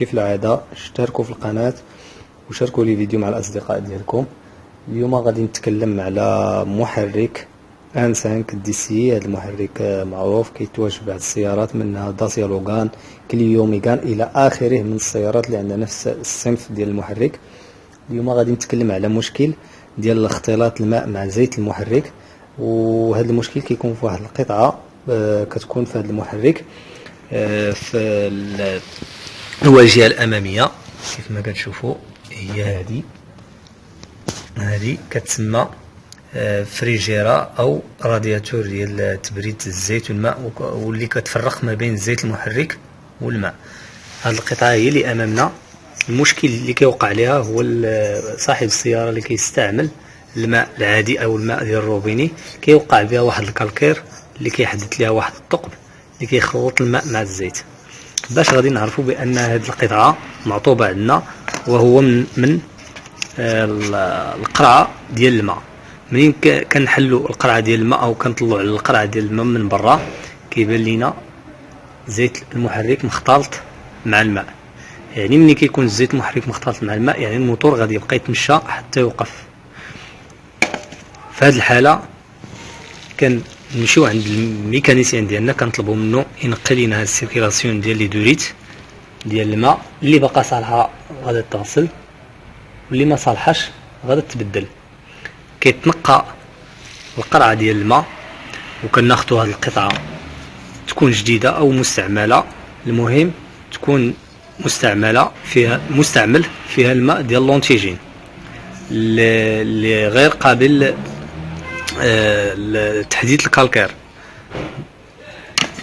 كيف العادة اشتركوا في القناة وشاركوا لي فيديو مع الأصدقاء ديالكم. اليوم غادي نتكلم على محرك ان 5 دي سي. هذا المحرك معروف كيتواجد بعض السيارات منها داسيا لوغان، كليو، ميغان الى اخره من السيارات اللي عندها نفس الصنف ديال المحرك. اليوم غادي نتكلم على مشكل ديال اختلاط الماء مع زيت المحرك، وهذا المشكل كيكون في واحد القطعة كتكون في هذا المحرك في الواجهة الأمامية كيف ما كتشوفوا. هي هذه كتسمى فريجيرا أو رادياتور ديال تبريد الزيت والماء، واللي كتفرق ما بين زيت المحرك والماء. هذه القطعة هي اللي أمامنا. المشكل اللي كيوقع عليها هو صاحب السيارة اللي كيستعمل الماء العادي أو الماء ديال الروبيني، كيوقع بها واحد الكالكير اللي كيحدث لها واحد الثقب اللي كيخلط الماء مع الزيت. باش غادي نعرفوا بان هذه القطعه معطوبه عندنا، وهو من القرعه ديال الماء. منين كنحلوا القرعه ديال الماء او كنطلعوا على القرعه ديال الماء من برا، كيبان لينا زيت المحرك مختلط مع الماء. يعني ملي كيكون الزيت المحرك مختلط مع الماء، يعني الموتور غادي يبقى يتمشى حتى يوقف. في هذه الحاله كنمشيو عند الميكانيسيان ديالنا، كنطلبوا منه ينقي لينا هاد السيركيلاسيون ديال لي دوريت ديال الماء. اللي باقا صالحه غادا تغسل، واللي ما صالحاش غادا تبدل. كيتنقى القرعه ديال الماء، وكناخذوا هاد القطعه تكون جديده او مستعمله. المهم تكون مستعمل فيها الماء ديال لونتيجين اللي غير قابل لتحديد الكالكير.